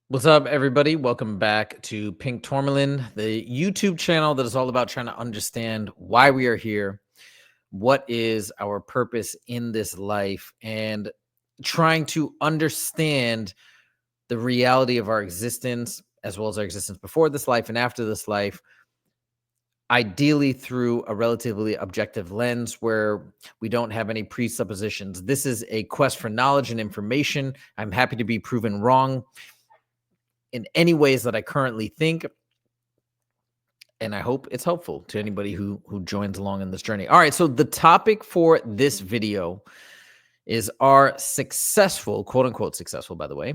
What's up, everybody? Welcome back to Pink Tourmaline, the YouTube channel that is all about trying to understand why we are here, what is our purpose in this life, and trying to understand the reality of our existence, as well as our existence before this life and after this life, ideally through a relatively objective lens where we don't have any presuppositions. This is a quest for knowledge and information. I'm happy to be proven wrong in any ways that I currently think, and I hope it's helpful to anybody who joins along in this journey. All right, so the topic for this video is, are successful, quote unquote successful, by the way,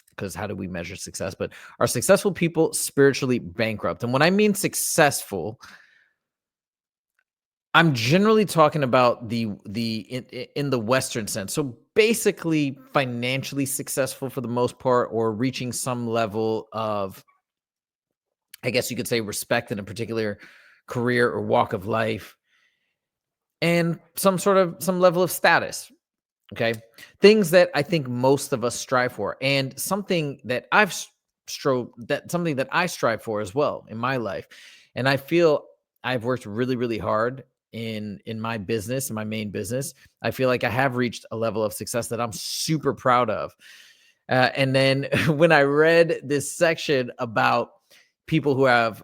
because how do we measure success? But are successful people spiritually bankrupt? And when I mean successful, I'm generally talking about in the Western sense. So basically financially successful for the most part, or reaching some level of, I guess you could say, respect in a particular career or walk of life, and some level of status. Okay. Things that I think most of us strive for, and something that something that I strive for as well in my life. And I feel I've worked really, really hard in my business, in my main business. I feel like I have reached a level of success that I'm super proud of. And then when I read this section about people who have,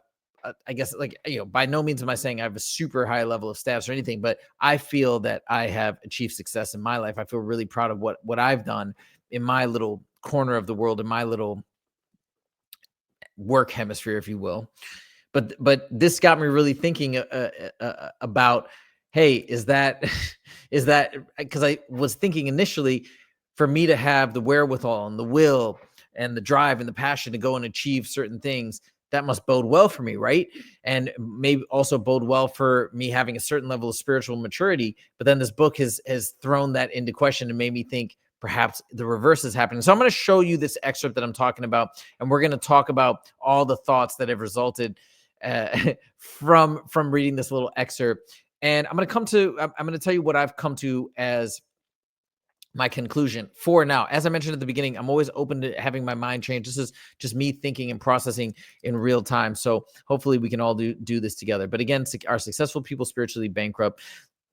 I guess, like, by no means am I saying I have a super high level of status or anything, but I feel that I have achieved success in my life. I feel really proud of what I've done in my little corner of the world, in my little work hemisphere, if you will. But this got me really thinking about, hey, is that is that, because I was thinking initially, for me to have the wherewithal and the will and the drive and the passion to go and achieve certain things, that must bode well for me, right? And maybe also bode well for me having a certain level of spiritual maturity. But then this book has thrown that into question and made me think perhaps the reverse is happening. So I'm going to show you this excerpt that I'm talking about, and we're going to talk about all the thoughts that have resulted from reading this little excerpt. And I'm going to tell you what I've come to as my conclusion for now. As I mentioned at the beginning, I'm always open to having my mind change. This is just me thinking and processing in real time. So hopefully we can all do this together. But again, are successful people spiritually bankrupt?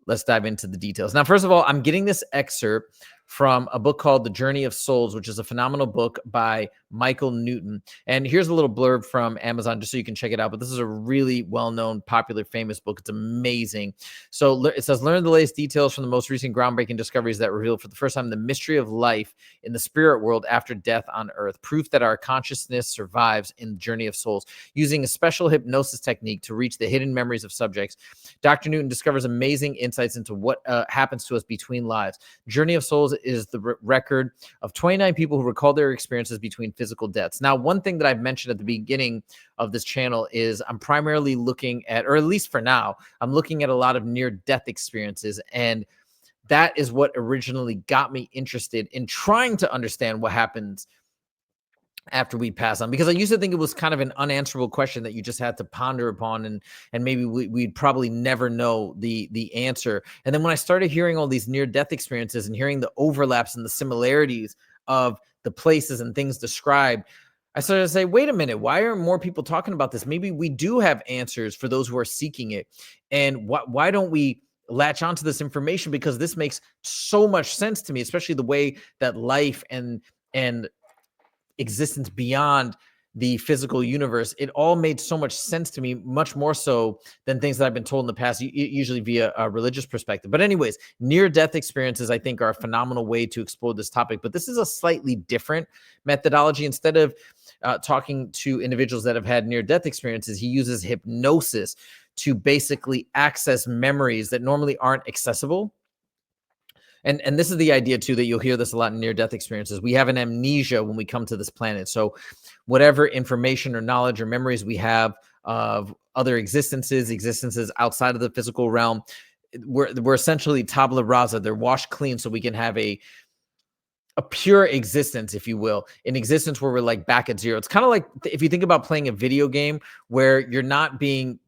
Let's dive into the details. Now, first of all, I'm getting this excerpt from a book called The Journey of Souls, which is a phenomenal book by Michael Newton. And here's a little blurb from Amazon, just so you can check it out. But this is a really well-known, popular, famous book. It's amazing. So it says, learn the latest details from the most recent groundbreaking discoveries that reveal for the first time the mystery of life in the spirit world after death on Earth. Proof that our consciousness survives in the Journey of Souls. Using a special hypnosis technique to reach the hidden memories of subjects, Dr. Newton discovers amazing insights into what happens to us between lives. Journey of Souls is the record of 29 people who recall their experiences between physical deaths. Now, one thing that I've mentioned at the beginning of this channel is I'm primarily looking at, or at least for now, I'm looking at a lot of near-death experiences. And that is what originally got me interested in trying to understand what happens after we pass on, because I used to think it was kind of an unanswerable question that you just had to ponder upon, and maybe we'd probably never know the answer. And then when I started hearing all these near-death experiences and hearing the overlaps and the similarities of the places and things described, I started to say, wait a minute, why aren't more people talking about this? Maybe we do have answers for those who are seeking it. And why don't we latch onto this information? Because this makes so much sense to me, especially the way that life and existence beyond the physical universe, it all made so much sense to me, much more so than things that I've been told in the past, usually via a religious perspective. But anyways, near-death experiences, I think, are a phenomenal way to explore this topic. But this is a slightly different methodology. Instead of talking to individuals that have had near-death experiences, he uses hypnosis to basically access memories that normally aren't accessible. And this is the idea too, that you'll hear this a lot in near-death experiences. We have an amnesia when we come to this planet. So whatever information or knowledge or memories we have of other existences outside of the physical realm, we're essentially tabula rasa. They're washed clean so we can have a pure existence, if you will, an existence where we're like back at zero. It's kind of like if you think about playing a video game where you're not being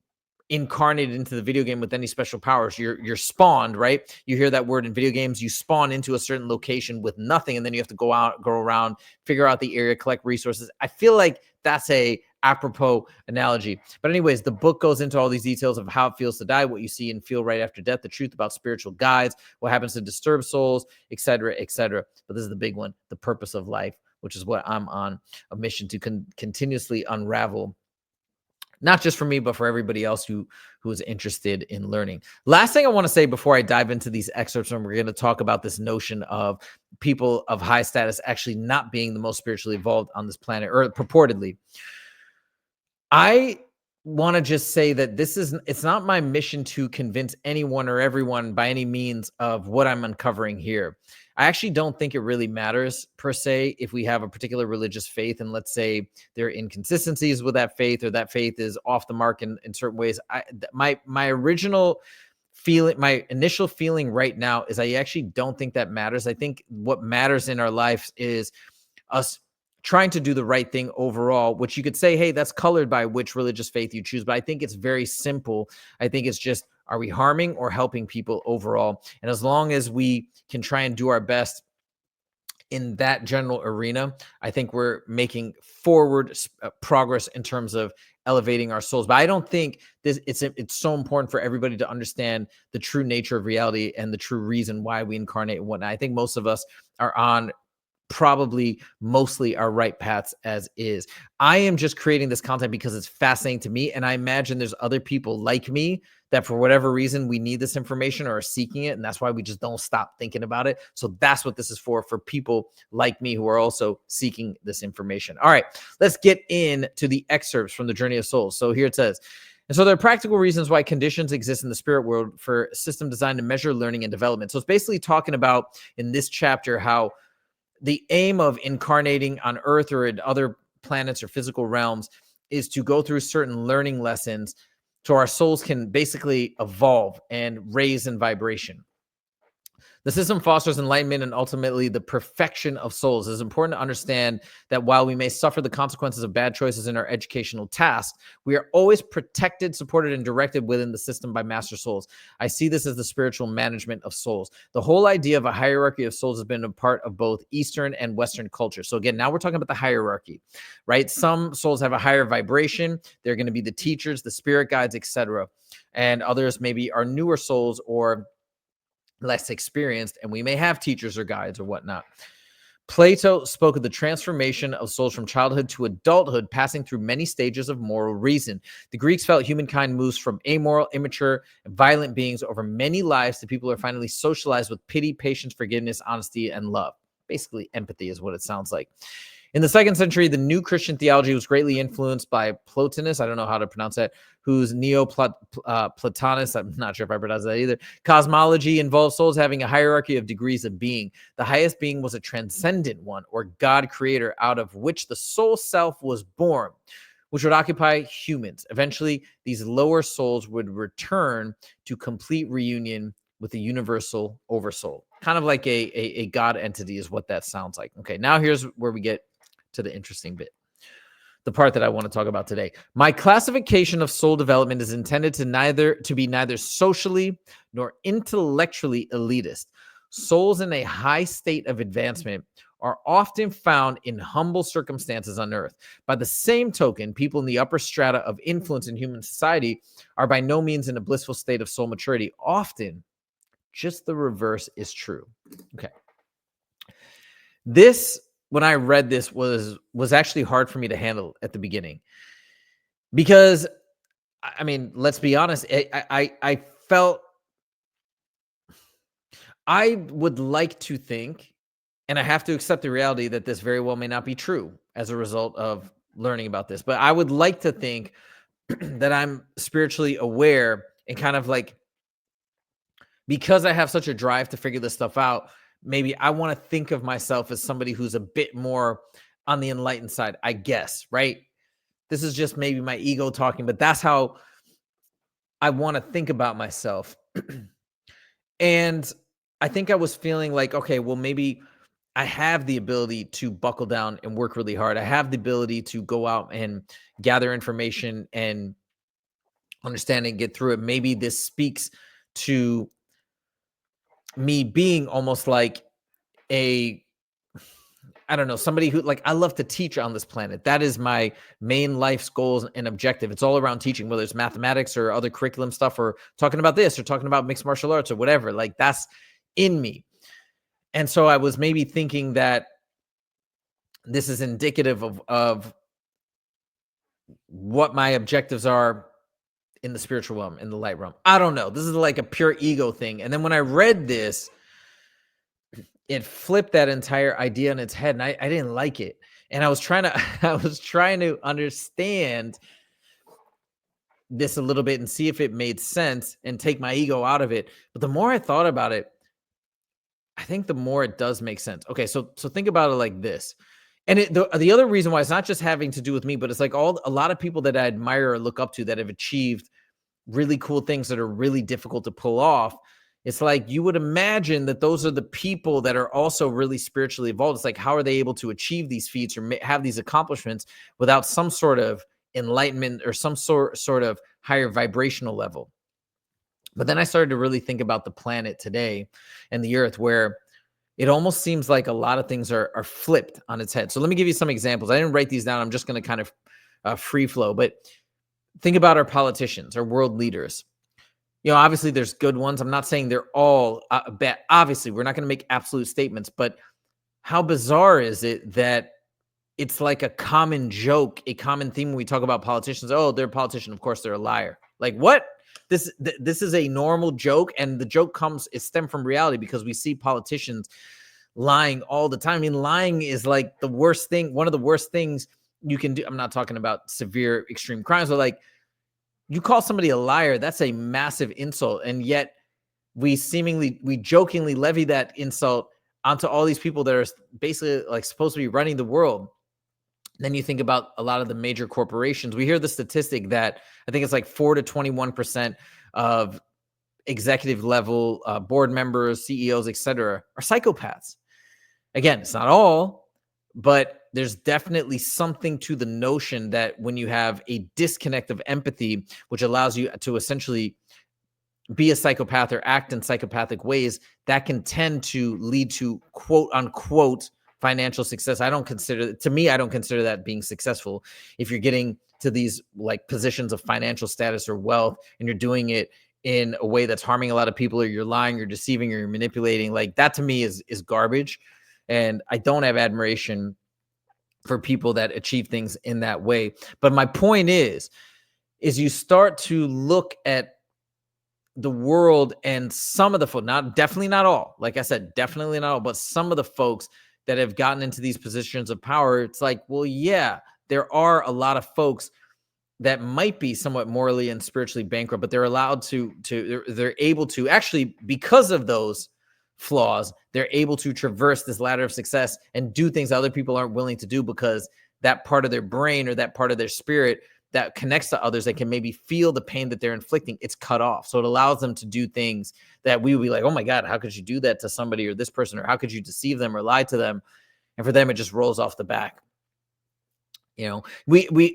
incarnated into the video game with any special powers. You're spawned, right? You hear that word in video games. You spawn into a certain location with nothing, and then you have to go around, figure out the area, collect resources. I feel like that's a apropos analogy. But anyways, the book goes into all these details of how it feels to die, what you see and feel right after death, the truth about spiritual guides, what happens to disturbed souls, etc., etc. But this is the big one, the purpose of life, which is what I'm on a mission to continuously unravel, not just for me, but for everybody else who is interested in learning. Last thing I want to say before I dive into these excerpts, and we're going to talk about this notion of people of high status actually not being the most spiritually evolved on this planet, or purportedly. I want to just say that it's not my mission to convince anyone or everyone by any means of what I'm uncovering here. I actually don't think it really matters per se if we have a particular religious faith and let's say there are inconsistencies with that faith or that faith is off the mark in certain ways. My original feeling, my initial feeling right now is I actually don't think that matters. I think what matters in our lives is us trying to do the right thing overall, which you could say, hey, that's colored by which religious faith you choose. But I think it's very simple. I think it's just, are we harming or helping people overall? And as long as we can try and do our best in that general arena, I think we're making forward progress in terms of elevating our souls. But I don't think it's so important for everybody to understand the true nature of reality and the true reason why we incarnate and whatnot. I think most of us are on probably mostly our right paths as is. I am just creating this content because it's fascinating to me. And I imagine there's other people like me that for whatever reason, we need this information or are seeking it. And that's why we just don't stop thinking about it. So that's what this is for people like me who are also seeking this information. All right, let's get into the excerpts from the Journey of Souls. So here it says, and so there are practical reasons why conditions exist in the spirit world for a system designed to measure learning and development. So it's basically talking about in this chapter how the aim of incarnating on Earth or in other planets or physical realms is to go through certain learning lessons so our souls can basically evolve and raise in vibration. The system fosters enlightenment and ultimately the perfection of souls. It is important to understand that while we may suffer the consequences of bad choices in our educational tasks, we are always protected, supported, and directed within the system by master souls. I see this as the spiritual management of souls. The whole idea of a hierarchy of souls has been a part of both Eastern and Western culture. So again, now we're talking about the hierarchy, right? Some souls have a higher vibration. They're going to be the teachers, the spirit guides, etc. And others maybe are newer souls or less experienced, and we may have teachers or guides or whatnot. Plato spoke of the transformation of souls from childhood to adulthood, passing through many stages of moral reason. The Greeks felt humankind moves from amoral, immature, and violent beings over many lives to people who are finally socialized with pity, patience, forgiveness, honesty, and love. Basically, empathy is what it sounds like. In the 2nd century, the new Christian theology was greatly influenced by Plotinus. I don't know how to pronounce that, who's Neoplatonist. I'm not sure if I pronounced that either. Cosmology involves souls having a hierarchy of degrees of being. The highest being was a transcendent one, or God creator, out of which the soul self was born, which would occupy humans. Eventually, these lower souls would return to complete reunion with the universal oversoul. Kind of like a God entity is what that sounds like. Okay, now here's where we get to the interesting bit, the part that I want to talk about today. My classification of soul development is intended to be neither socially nor intellectually elitist. Souls in a high state of advancement are often found in humble circumstances on earth. By the same token, people in the upper strata of influence in human society are by no means in a blissful state of soul maturity. Often, just the reverse is true. Okay. This, when I read this, was actually hard for me to handle at the beginning because, I mean, let's be honest, I felt I would like to think, and I have to accept the reality that this very well may not be true as a result of learning about this, but I would like to think that I'm spiritually aware and kind of like, because I have such a drive to figure this stuff out, maybe I want to think of myself as somebody who's a bit more on the enlightened side, I guess, right? This is just maybe my ego talking, but that's how I want to think about myself. And I think I was feeling like, okay, well, maybe I have the ability to buckle down and work really hard. I have the ability to go out and gather information and understand and get through it. Maybe this speaks to me being almost like a, I don't know, somebody who, like, I love to teach on this planet. That is my main life's goals and objective. It's all around teaching, whether it's mathematics or other curriculum stuff, or talking about this or talking about mixed martial arts or whatever. Like, that's in me. And so I was maybe thinking that this is indicative of what my objectives are in the spiritual realm, in the light realm. I don't know. This is like a pure ego thing. And then when I read this, it flipped that entire idea on its head, and I didn't like it. And I was trying to I was trying to understand this a little bit and see if it made sense and take my ego out of it. But the more I thought about it, I think the more it does make sense. Okay, so think about it like this. And the other reason why it's not just having to do with me, but it's like a lot of people that I admire or look up to that have achieved really cool things that are really difficult to pull off. It's like you would imagine that those are the people that are also really spiritually evolved. It's like, how are they able to achieve these feats or have these accomplishments without some sort of enlightenment or some sort of higher vibrational level? But then I started to really think about the planet today and the earth, where it almost seems like a lot of things are flipped on its head. So let me give you some examples. I didn't write these down. I'm just going to kind of free flow. But think about our politicians, our world leaders. You know, obviously there's good ones. I'm not saying they're all bad. Obviously, we're not going to make absolute statements. But how bizarre is it that it's like a common joke, a common theme when we talk about politicians? Oh, they're a politician. Of course, they're a liar. Like, what? This is a normal joke, and the joke it stems from reality, because we see politicians lying all the time. I mean, lying is like the worst thing, one of the worst things you can do. I'm not talking about severe extreme crimes, but like, you call somebody a liar, that's a massive insult. And yet we jokingly levy that insult onto all these people that are basically like supposed to be running the world. Then you think about a lot of the major corporations. We hear the statistic that I think it's like 4 to 21% of executive level board members, CEOs, etc., are psychopaths. Again, it's not all, but there's definitely something to the notion that when you have a disconnect of empathy, which allows you to essentially be a psychopath or act in psychopathic ways, that can tend to lead to quote unquote financial success. I don't consider that being successful. If you're getting to these like positions of financial status or wealth, and you're doing it in a way that's harming a lot of people, or you're lying, or deceiving, or you're manipulating, like that to me is garbage. And I don't have admiration for people that achieve things in that way. But my point is you start to look at the world, and some of the folks, definitely not all, like I said, definitely not all, but some of the folks that have gotten into these positions of power, it's like, well, yeah, there are a lot of folks that might be somewhat morally and spiritually bankrupt, but they're allowed they're able to actually, because of those flaws, they're able to traverse this ladder of success and do things other people aren't willing to do, because that part of their brain or that part of their spirit that connects to others, that can maybe feel the pain that they're inflicting, it's cut off. So it allows them to do things that we would be like, oh my God, how could you do that to somebody or this person? Or how could you deceive them or lie to them? And for them, it just rolls off the back. You know,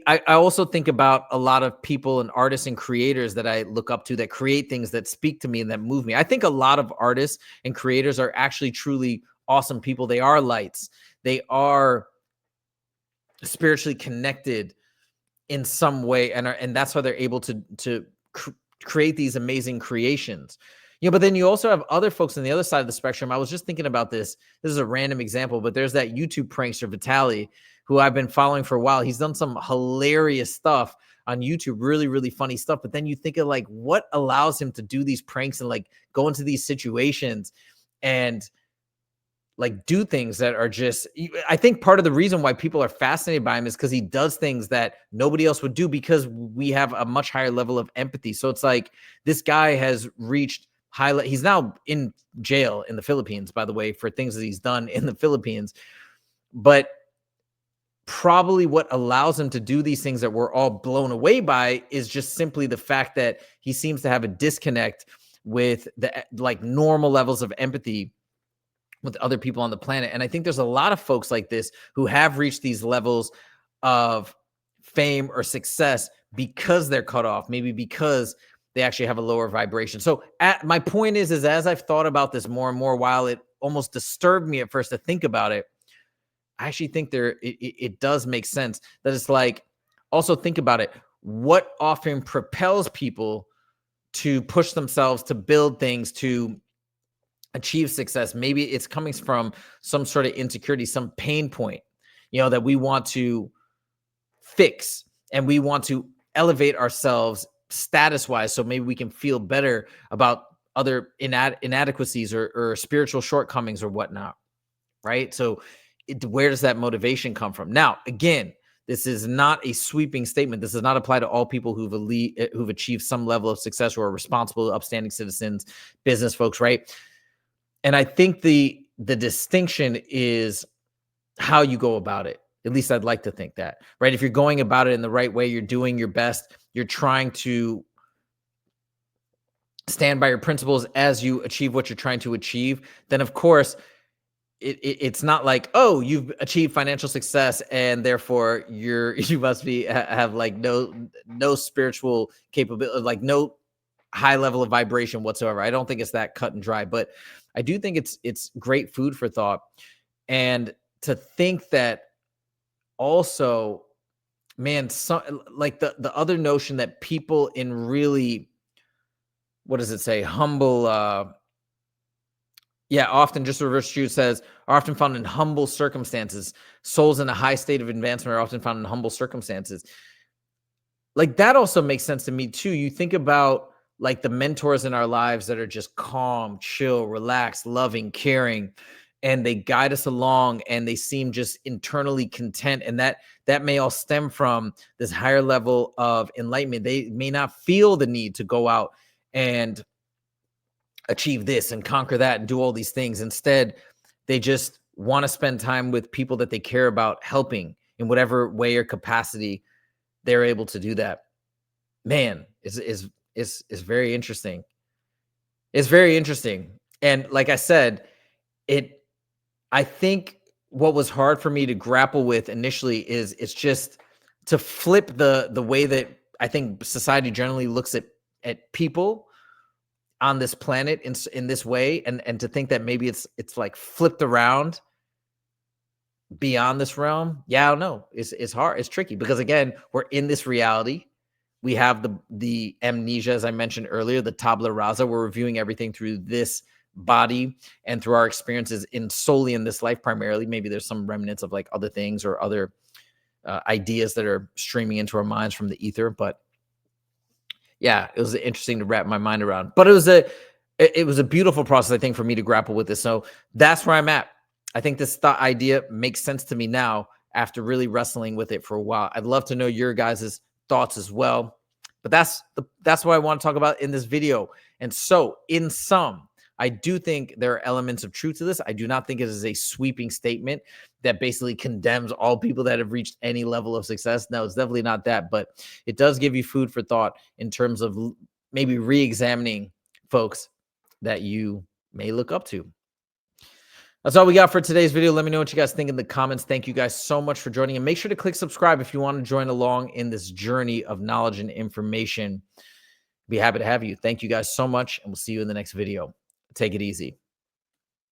I also think about a lot of people and artists and creators that I look up to, that create things that speak to me and that move me. I think a lot of artists and creators are actually truly awesome people. They are lights. They are spiritually connected in some way, and that's why they're able to create these amazing creations. You know, but then you also have other folks on the other side of the spectrum. I was just thinking about this. This is a random example, but there's that YouTube prankster Vitaly, who I've been following for a while. He's done some hilarious stuff on YouTube, really, really funny stuff. But then you think of like, what allows him to do these pranks and like go into these situations and like do things that are just, I think part of the reason why people are fascinated by him is because he does things that nobody else would do, because we have a much higher level of empathy. So it's like, this guy has reached he's now in jail in the Philippines, by the way, for things that he's done in the Philippines. But probably what allows him to do these things that we're all blown away by is just simply the fact that he seems to have a disconnect with the like normal levels of empathy with other people on the planet. And I think there's a lot of folks like this who have reached these levels of fame or success because they're cut off, maybe because they actually have a lower vibration. So my point is as I've thought about this more and more, while it almost disturbed me at first to think about it, I actually think it does make sense that it's like, also think about it. What often propels people to push themselves, to build things, to achieve success? Maybe it's coming from some sort of insecurity, some pain point, that we want to fix, and we want to elevate ourselves status wise. So maybe we can feel better about other inadequacies or spiritual shortcomings or whatnot. Right. So where does that motivation come from? Now, again, this is not a sweeping statement. This does not apply to all people who've achieved some level of success or are responsible, upstanding citizens, business folks, right? And I think the distinction is how you go about it. At least I'd like to think that, right? If you're going about it in the right way, you're doing your best, you're trying to stand by your principles as you achieve what you're trying to achieve, then of course it's not like, oh, you've achieved financial success and therefore you must be have like no spiritual capability, like no high level of vibration whatsoever. I don't think it's that cut and dry, but I do think it's great food for thought. And to think that also, man, like the other notion that people in really, what does it say, humble, often, just reverse Jude says, are often found in humble circumstances. Souls in a high state of advancement are often found in humble circumstances. Like that also makes sense to me too. You think about like the mentors in our lives that are just calm, chill, relaxed, loving, caring, and they guide us along, and they seem just internally content. And that may all stem from this higher level of enlightenment. They may not feel the need to go out and achieve this and conquer that and do all these things. Instead, they just want to spend time with people that they care about, helping in whatever way or capacity they're able to do that. Man, is very interesting. It's very interesting. And like I said, I think what was hard for me to grapple with initially is it's just to flip the way that I think society generally looks at people on this planet in this way, and to think that maybe it's like flipped around beyond this realm. Yeah, I don't know. It's hard. It's tricky because again, we're in this reality. We have the amnesia, as I mentioned earlier, the tabula rasa. We're reviewing everything through this body and through our experiences solely in this life primarily. Maybe there's some remnants of like other things or other ideas that are streaming into our minds from the ether, but yeah, it was interesting to wrap my mind around. But it was a beautiful process, I think, for me to grapple with this. So that's where I'm at. I think this thought idea makes sense to me now after really wrestling with it for a while. I'd love to know your guys' thoughts as well. But that's what I want to talk about in this video. And so, in sum, I do think there are elements of truth to this. I do not think it is a sweeping statement that basically condemns all people that have reached any level of success. No, it's definitely not that, but it does give you food for thought in terms of maybe re-examining folks that you may look up to. That's all we got for today's video. Let me know what you guys think in the comments. Thank you guys so much for joining, and make sure to click subscribe if you want to join along in this journey of knowledge and information. Be happy to have you. Thank you guys so much, and we'll see you in the next video. Take it easy.